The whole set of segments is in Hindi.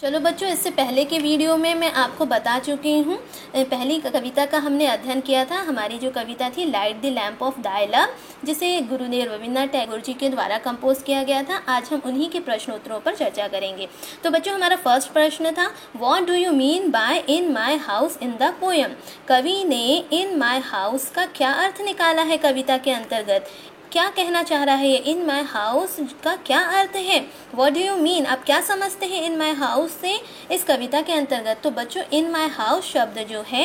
चलो बच्चों, इससे पहले के वीडियो में मैं आपको बता चुकी हूँ। पहली कविता का हमने अध्ययन किया था। हमारी जो कविता थी light the lamp of thy love, जिसे गुरुदेव रविन्द्रनाथ टैगोर जी के द्वारा कंपोज किया गया था। आज हम उन्हीं के प्रश्नोत्तरों पर चर्चा करेंगे। तो बच्चों, हमारा फर्स्ट प्रश्न था, what do you mean by in my house in the poem. कवि ने इन माई हाउस का क्या अर्थ निकाला है कविता के अंतर्गत। क्या कहना चाह रहा है ये इन माई हाउस का क्या अर्थ है। व्हाट डू यू मीन, आप क्या समझते हैं इन माई हाउस से इस कविता के अंतर्गत। तो बच्चों, इन माई हाउस शब्द जो है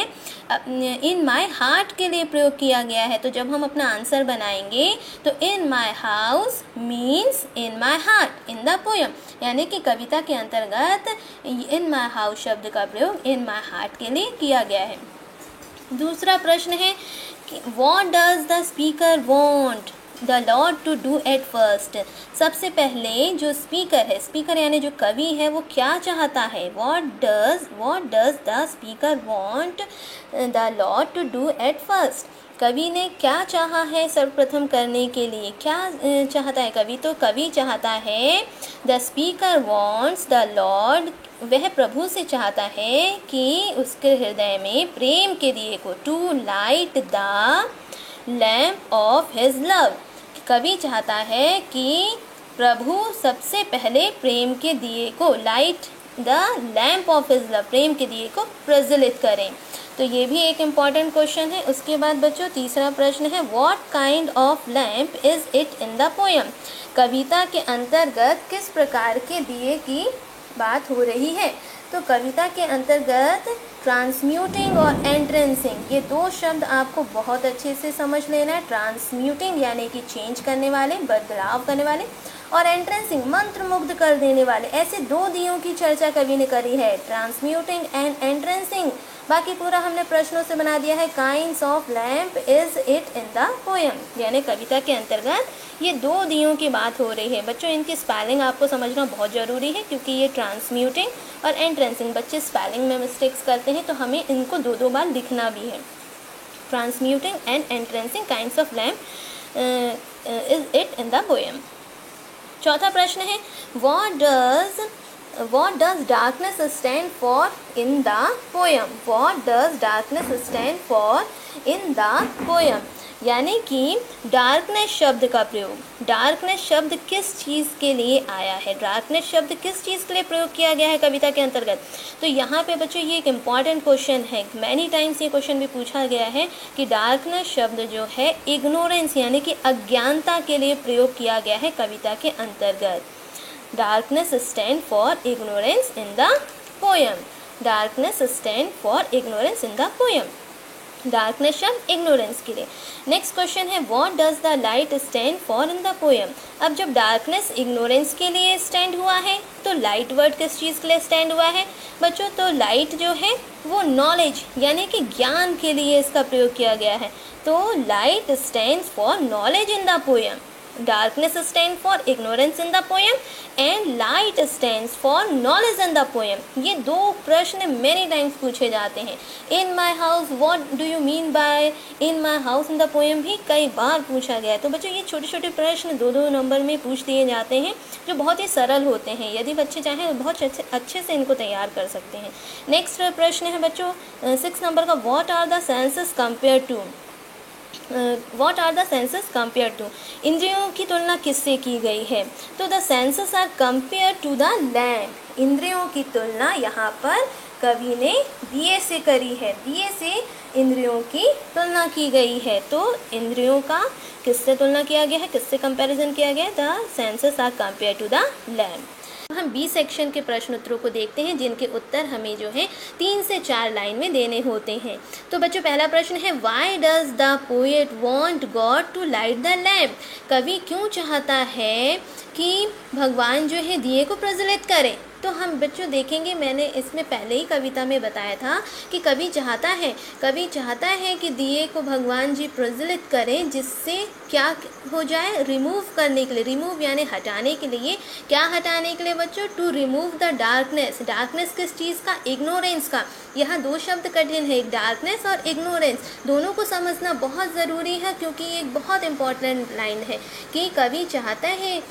इन माई हार्ट के लिए प्रयोग किया गया है। तो जब हम अपना आंसर बनाएंगे तो in my house means in my heart in the poem, यानी कि कविता के अंतर्गत इन माई हाउस शब्द का प्रयोग इन माई हार्ट के लिए किया गया है। दूसरा प्रश्न है, what does the speaker want the lord to do at first. सबसे पहले जो स्पीकर है, स्पीकर यानी जो कवि है, वो क्या चाहता है। What does the speaker want the lord to do at first. कवि ने क्या चाहा है सर्वप्रथम करने के लिए, क्या चाहता है कवि। तो कवि चाहता है, the speaker wants the Lord, वह प्रभु से चाहता है कि उसके हृदय में प्रेम के दिए को, to light the lamp of his love. कवि चाहता है कि प्रभु सबसे पहले प्रेम के दिए को, light the lamp of his love, प्रेम के दिए को प्रज्वलित करें। तो ये भी एक इम्पॉर्टेंट क्वेश्चन है। उसके बाद बच्चों, तीसरा प्रश्न है, what kind of lamp is it in the poem. कविता के अंतर्गत किस प्रकार के दिए की बात हो रही है। तो कविता के अंतर्गत ट्रांसम्यूटिंग और एंट्रेंसिंग, ये दो शब्द आपको बहुत अच्छे से समझ लेना है। ट्रांसम्यूटिंग यानी कि चेंज करने वाले, बदलाव करने वाले, और एंट्रेंसिंग मंत्रमुग्ध कर देने वाले। ऐसे दो दियों की चर्चा कवि ने करी है, ट्रांसम्यूटिंग एंड एंट्रेंसिंग। बाकी पूरा हमने प्रश्नों से बना दिया है। Kinds of lamp is it in the poem, यानी कविता के अंतर्गत ये दो दियों की बात हो रही है। बच्चों, इनकी स्पेलिंग आपको समझना बहुत ज़रूरी है, क्योंकि ये ट्रांसम्यूटिंग और एंट्रेंसिंग, बच्चे स्पेलिंग में मिस्टेक्स करते हैं, तो हमें इनको दो बार लिखना भी है। Transmuting and entrancing kinds of lamp is it in the poem. चौथा प्रश्न है, what does darkness stand for in the poem। what does darkness stand for in the poem, यानी कि डार्कनेस शब्द का प्रयोग, डार्कनेस शब्द किस चीज़ के लिए आया है, डार्कनेस शब्द किस चीज़ के लिए प्रयोग किया गया है कविता के अंतर्गत। तो यहाँ पे बच्चों ये एक इम्पॉर्टेंट क्वेश्चन है, मैनी टाइम्स ये क्वेश्चन भी पूछा गया है कि डार्कनेस शब्द जो है इग्नोरेंस यानी कि अज्ञानता के लिए प्रयोग किया गया है कविता के अंतर्गत। Darkness stand for ignorance in the poem, darkness stand for ignorance in the poem, darkness शब्द इग्नोरेंस के लिए। नेक्स्ट क्वेश्चन है, what does the light stand for in the poem. अब जब डार्कनेस इग्नोरेंस के लिए स्टैंड हुआ है, तो लाइट वर्ड किस चीज़ के लिए स्टैंड हुआ है बच्चों। तो लाइट जो है वो नॉलेज यानी कि ज्ञान के लिए इसका प्रयोग किया गया है। तो light stands for knowledge in the poem, darkness stands for ignorance in the poem and light stands for knowledge in the poem। ये दो प्रश्न many times पूछे जाते हैं। in my house what do you mean by in my house in the poem भी कई बार पूछा गया है। तो बच्चों, ये छोटे छोटे प्रश्न दो नंबर में पूछ दिए जाते हैं, जो बहुत ही सरल होते हैं। यदि बच्चे चाहें तो बहुत अच्छे से इनको तैयार कर सकते हैं। नेक्स्ट प्रश्न है बच्चों 6 नंबर का, what are the senses compared to। What are the senses compared to, इंद्रियों की तुलना किससे की गई है। तो the senses are compared to the lamp, इंद्रियों की तुलना यहाँ पर कवि ने दिए से करी है, दिए से इंद्रियों की तुलना की गई है। तो इंद्रियों का किससे तुलना किया गया है, किससे कंपैरिजन किया गया है, the senses are compared to the lamp। हम बी सेक्शन के प्रश्न उत्तरों को देखते हैं, जिनके उत्तर हमें जो है 3 से 4 लाइन में देने होते हैं। तो बच्चों, पहला प्रश्न है, why does the poet want God to light the lamp. कवि क्यों चाहता है कि भगवान जो है दिए को प्रज्वलित करें। तो हम बच्चों देखेंगे, मैंने इसमें पहले ही कविता में बताया था कि कवि चाहता है कि दिए को भगवान जी प्रज्वलित करें, जिससे क्या हो जाए, रिमूव करने के लिए, रिमूव यानी हटाने के लिए, क्या हटाने के लिए बच्चों, to remove the darkness. Darkness किस चीज़ का, इग्नोरेंस का। यहाँ दो शब्द कठिन है, एक डार्कनेस और इग्नोरेंस, दोनों को समझना बहुत ज़रूरी है, क्योंकि ये एक बहुत इंपॉर्टेंट लाइन है कि कवि चाहता है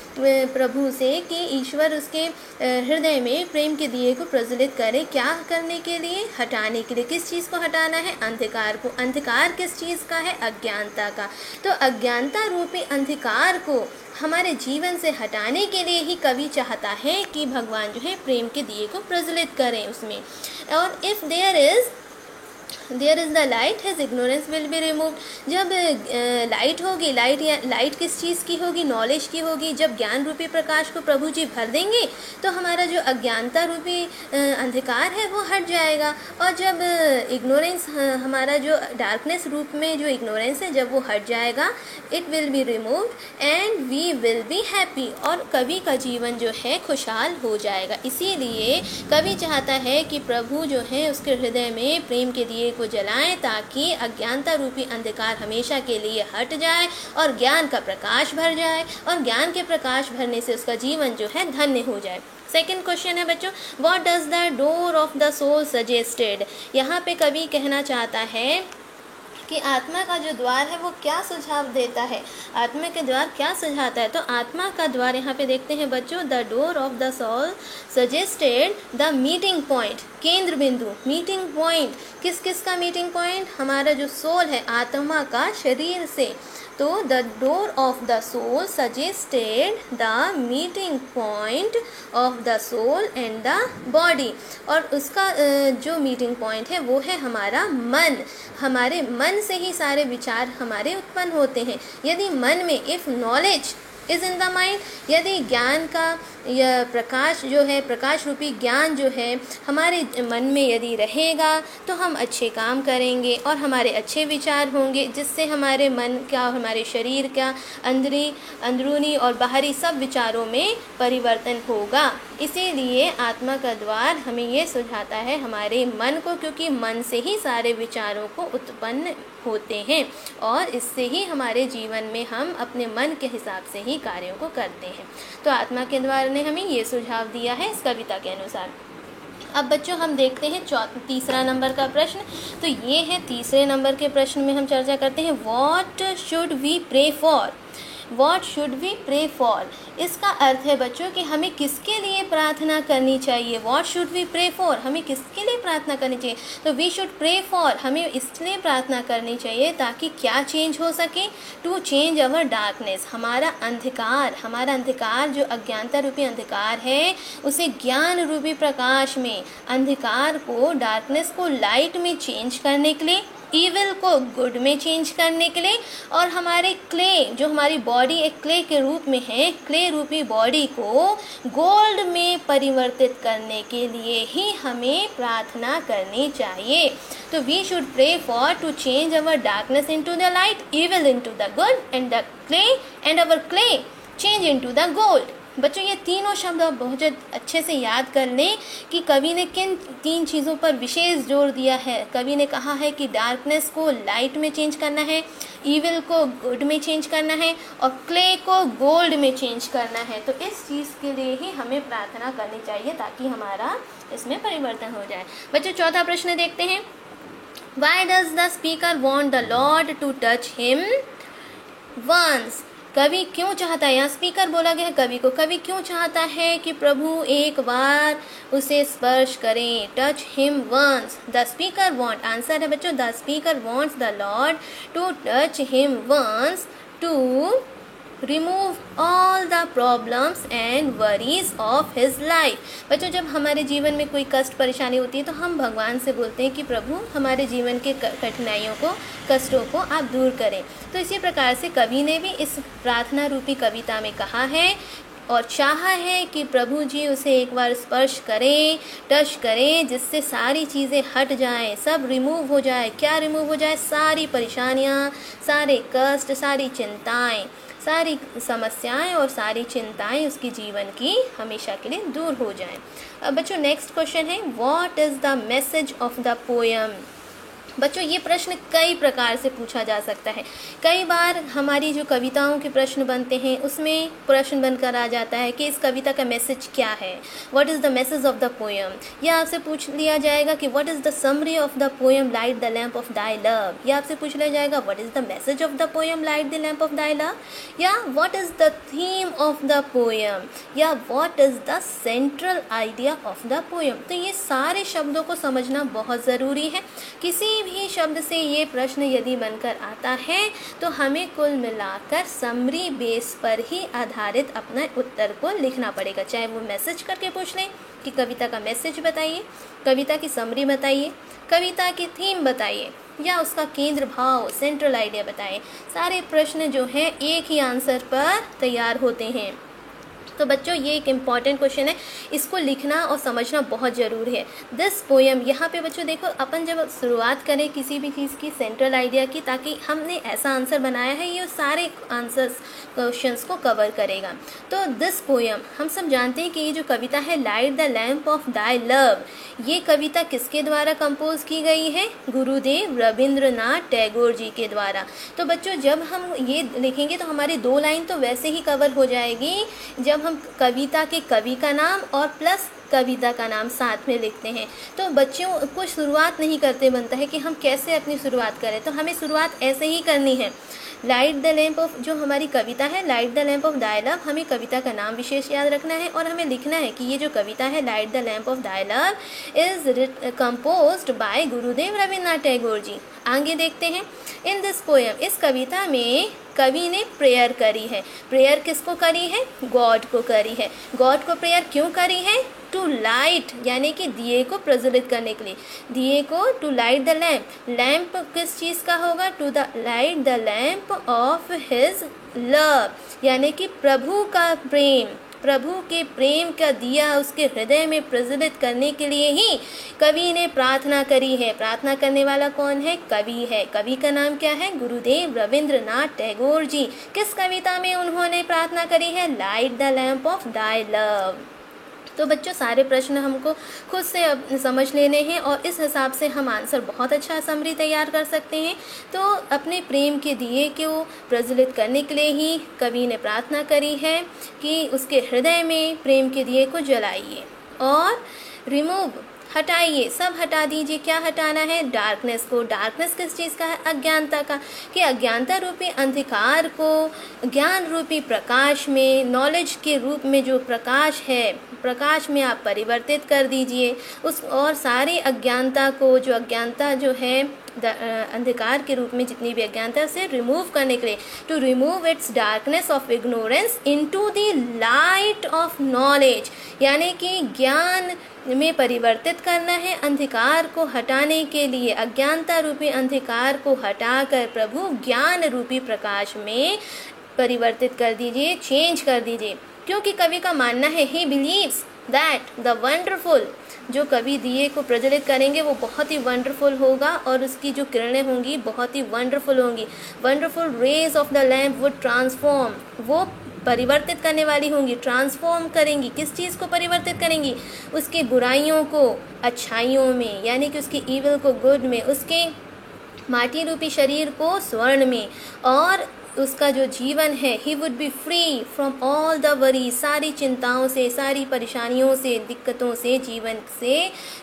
प्रभु से कि ईश्वर उसके हृदय में प्रेम के दिए को प्रज्वलित करें। क्या करने के लिए? हटाने के लिए। किस चीज़ को हटाना है? अंधकार को। अंधकार किस चीज़ का है? अज्ञानता का। तो अज्ञानता रूपी अंधकार को हमारे जीवन से हटाने के लिए ही कवि चाहता है कि भगवान जो है प्रेम के दिए को प्रज्वलित करें उसमें। और if there is the light, his ignorance will be remove. जब लाइट होगी, लाइट किस चीज़ की होगी? नॉलेज की होगी। जब ज्ञान रूपी प्रकाश को प्रभु जी भर देंगे तो हमारा जो अज्ञानता रूपी अंधकार है वो हट जाएगा। और जब इग्नोरेंस, हमारा जो डार्कनेस रूप में जो इग्नोरेंस है, जब वो हट जाएगा, it will be removed and we will be happy. और कवि का जीवन जो है खुशहाल हो जाएगा। इसीलिए कवि चाहता है कि प्रभु जो है उसके हृदय में प्रेम के दिए को जलाएं, ताकि अज्ञानता रूपी अंधकार हमेशा के लिए हट जाए और ज्ञान का प्रकाश भर जाए। और ज्ञान के प्रकाश भरने से उसका जीवन जो है धन्य हो जाए। सेकेंड क्वेश्चन है बच्चों, what does the door of the soul suggested. यहाँ पे कवि कहना चाहता है कि आत्मा का जो द्वार है वो क्या सुझाव देता है। आत्मा के द्वार क्या सुझाता है? तो आत्मा का द्वार यहाँ पे देखते हैं बच्चों, the door of the soul suggested the meeting point, केंद्र बिंदु। मीटिंग पॉइंट किस किस का मीटिंग पॉइंट? हमारा जो सोल है, आत्मा का शरीर से। तो the door of the soul suggested the meeting point of the soul and the body. और उसका जो मीटिंग पॉइंट है वो है हमारा मन। हमारे मन से ही सारे विचार हमारे उत्पन्न होते हैं। यदि मन में, if knowledge is in the mind, यदि ज्ञान का यह प्रकाश जो है, प्रकाश रूपी ज्ञान जो है हमारे मन में यदि रहेगा तो हम अच्छे काम करेंगे और हमारे अच्छे विचार होंगे, जिससे हमारे मन का, हमारे शरीर का अंदरूनी और बाहरी सब विचारों में परिवर्तन होगा। इसीलिए आत्मा का द्वार हमें ये सुझाता है हमारे मन को, क्योंकि मन से ही सारे विचारों को उत्पन्न होते हैं और इससे ही हमारे जीवन में हम अपने मन के हिसाब से ही कार्यों को करते हैं। तो आत्मा के द्वार ने हमें ये सुझाव दिया है इस कविता के अनुसार। अब बच्चों हम देखते हैं तीसरा नंबर का प्रश्न। तो ये है तीसरे नंबर के प्रश्न में हम चर्चा करते हैं, what should we pray for. What should we pray for, इसका अर्थ है बच्चों कि हमें किसके लिए प्रार्थना करनी चाहिए। What should we pray for, हमें किसके लिए प्रार्थना करनी चाहिए। तो वी शुड प्रे फॉर, हमें इसलिए प्रार्थना करनी चाहिए ताकि क्या चेंज हो सके, टू चेंज अवर डार्कनेस, हमारा अंधकार जो अज्ञानता रूपी अंधकार है उसे ज्ञान रूपी प्रकाश में, अंधकार को, डार्कनेस को लाइट में चेंज करने के लिए, ईविल को गुड में चेंज करने के लिए, और हमारे क्ले, जो हमारी बॉडी एक क्ले के रूप में है, क्ले रूपी बॉडी को गोल्ड में परिवर्तित करने के लिए ही हमें प्रार्थना करनी चाहिए। तो we should pray for to change our darkness into the light, evil into the good and the clay and our clay change into the gold. बच्चों ये तीनों शब्द आप बहुत अच्छे से याद कर लें कि कवि ने किन तीन चीज़ों पर विशेष जोर दिया है। कवि ने कहा है कि डार्कनेस को लाइट में चेंज करना है, ईविल को गुड में चेंज करना है और क्ले को गोल्ड में चेंज करना है। तो इस चीज़ के लिए ही हमें प्रार्थना करनी चाहिए ताकि हमारा इसमें परिवर्तन हो जाए। बच्चों चौथा प्रश्न देखते हैं, why does the speaker want the lord to touch him once. कवि क्यों चाहता है, यहाँ स्पीकर बोला गया है कवि को, कवि क्यों चाहता है कि प्रभु एक बार उसे स्पर्श करें, touch him once. The speaker want, answer है बच्चों, the speaker wants the lord to touch him once to remove all the problems and worries of his life. बच्चों जब हमारे जीवन में कोई कष्ट परेशानी होती है तो हम भगवान से बोलते हैं कि प्रभु हमारे जीवन के कठिनाइयों को, कष्टों को आप दूर करें। तो इसी प्रकार से कवि ने भी इस प्रार्थना रूपी कविता में कहा है और चाहा है कि प्रभु जी उसे एक बार स्पर्श करें, टच करें, जिससे सारी चीज़ें हट जाएं, सब रिमूव हो जाए। क्या रिमूव हो जाए? सारी परेशानियां, सारे कष्ट, सारी चिंताएं, सारी समस्याएं और सारी चिंताएं उसके जीवन की हमेशा के लिए दूर हो जाएं। अब बच्चों नेक्स्ट क्वेश्चन है, what is the message of the poem. बच्चों ये प्रश्न कई प्रकार से पूछा जा सकता है। कई बार हमारी जो कविताओं के प्रश्न बनते हैं उसमें प्रश्न बनकर आ जाता है कि इस कविता का मैसेज क्या है, what is the message of the poem. या आपसे पूछ लिया जाएगा कि what is the summary of the poem light the lamp of thy love. या आपसे पूछ लिया जाएगा what is the message of the poem light the lamp of thy love. या what is the theme of the poem, या what is the central idea of the poem. तो ये सारे शब्दों को समझना बहुत ज़रूरी है। किसी भी शब्द से ये प्रश्न यदि बनकर आता है तो हमें कुल मिलाकर समरी बेस पर ही आधारित अपना उत्तर को लिखना पड़ेगा। चाहे वो मैसेज करके पूछ लें कि कविता का मैसेज बताइए, कविता की समरी बताइए, कविता की थीम बताइए, या उसका केंद्र भाव सेंट्रल आइडिया बताएं। सारे प्रश्न जो हैं एक ही आंसर पर तैयार होते हैं। तो बच्चों ये एक इम्पॉर्टेंट क्वेश्चन है, इसको लिखना और समझना बहुत ज़रूरी है। दिस पोएम, यहाँ पे बच्चों देखो अपन जब शुरुआत करें किसी भी चीज़ की सेंट्रल आइडिया की, ताकि हमने ऐसा आंसर बनाया है ये सारे आंसर्स क्वेश्चंस को कवर करेगा। तो दिस पोएम हम सब जानते हैं कि ये जो कविता है light the lamp of thy love, ये कविता किसके द्वारा कंपोज की गई है? गुरुदेव रविंद्रनाथ टैगोर जी के द्वारा। तो बच्चों जब हम ये लिखेंगे तो हमारी 2 लाइन तो वैसे ही कवर हो जाएगी जब हम कविता के कवि का नाम और प्लस कविता का नाम साथ में लिखते हैं। तो बच्चों को शुरुआत नहीं करते बनता है कि हम कैसे अपनी शुरुआत करें, तो हमें शुरुआत ऐसे ही करनी है। लाइट द लैम्प ऑफ, जो हमारी कविता है light the lamp of thy love, हमें कविता का नाम विशेष याद रखना है और हमें लिखना है कि ये जो कविता है light the lamp of thy love is composed bye Gurudev Rabindranath Tagore ji. आगे देखते हैं। इन दिस पोएम, इस कविता में कवि ने प्रेयर करी है। प्रेयर किसको करी है? गॉड को करी है। गॉड को प्रेयर क्यों करी है? टू लाइट, यानी कि दिए को प्रज्वलित करने के लिए, दिए को to light the lamp. Lamp किस चीज़ का होगा? To the light the lamp of his love, यानी कि प्रभु का प्रेम, प्रभु के प्रेम का दिया उसके हृदय में प्रज्वलित करने के लिए ही कवि ने प्रार्थना करी है। प्रार्थना करने वाला कौन है? कवि है। कवि का नाम क्या है? गुरुदेव रविंद्रनाथ टैगोर जी। किस कविता में उन्होंने प्रार्थना करी है? Light the lamp of thy love. तो बच्चों सारे प्रश्न हमको खुद से समझ लेने हैं और इस हिसाब से हम आंसर बहुत अच्छा समरी तैयार कर सकते हैं। तो अपने प्रेम के दिए को प्रज्वलित करने के लिए ही कवि ने प्रार्थना करी है कि उसके हृदय में प्रेम के दिए को जलाइए और रिमूव, हटाइए, सब हटा दीजिए। क्या हटाना है? डार्कनेस को। डार्कनेस किस चीज़ का है? अज्ञानता का। कि अज्ञानता रूपी अंधकार को ज्ञान रूपी प्रकाश में, नॉलेज के रूप में जो प्रकाश है, प्रकाश में आप परिवर्तित कर दीजिए उस, और सारी अज्ञानता को, जो अज्ञानता जो है अंधकार के रूप में जितनी भी अज्ञानता से रिमूव करने के लिए, to remove its darkness of ignorance into the light of knowledge, यानी कि ज्ञान में परिवर्तित करना है। अंधकार को हटाने के लिए, अज्ञानता रूपी अंधकार को हटाकर प्रभु ज्ञान रूपी प्रकाश में परिवर्तित कर दीजिए, चेंज कर दीजिए। क्योंकि कवि का मानना है, he believes that the wonderful, जो कवि दिए को प्रज्वलित करेंगे वो बहुत ही वंडरफुल होगा और उसकी जो किरणें होंगी बहुत ही वंडरफुल होंगी। Wonderful rays of the lamp would transform, वो परिवर्तित करने वाली होंगी, ट्रांसफॉर्म करेंगी। किस चीज़ को परिवर्तित करेंगी? उसके बुराइयों को अच्छाइयों में, यानी कि उसके ईविल को गुड में, उसके माटी रूपी शरीर को स्वर्ण में, और उसका जो जीवन है, he would be free from all the worry, सारी चिंताओं से, सारी परेशानियों से, दिक्कतों से,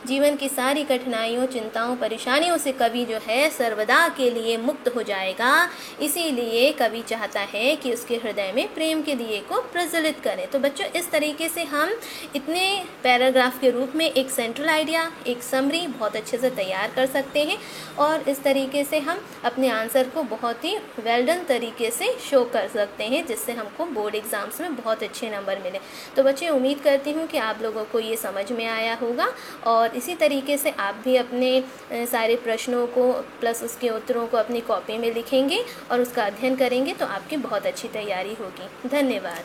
जीवन की सारी कठिनाइयों, चिंताओं, परेशानियों से कवि जो है सर्वदा के लिए मुक्त हो जाएगा। इसीलिए कवि चाहता है कि उसके हृदय में प्रेम के दिए को प्रज्वलित करें। तो बच्चों इस तरीके से हम इतने पैराग्राफ के रूप में एक सेंट्रल आइडिया, एक समरी बहुत अच्छे से तैयार कर सकते हैं और इस तरीके से हम अपने आंसर को बहुत ही वेल डन तरीके से शो कर सकते हैं, जिससे हमको बोर्ड एग्जाम्स में बहुत अच्छे नंबर मिले। तो बच्चे उम्मीद करती हूँ कि आप लोगों को ये समझ में आया होगा और इसी तरीके से आप भी अपने सारे प्रश्नों को प्लस उसके उत्तरों को अपनी कॉपी में लिखेंगे और उसका अध्ययन करेंगे तो आपकी बहुत अच्छी तैयारी होगी। धन्यवाद।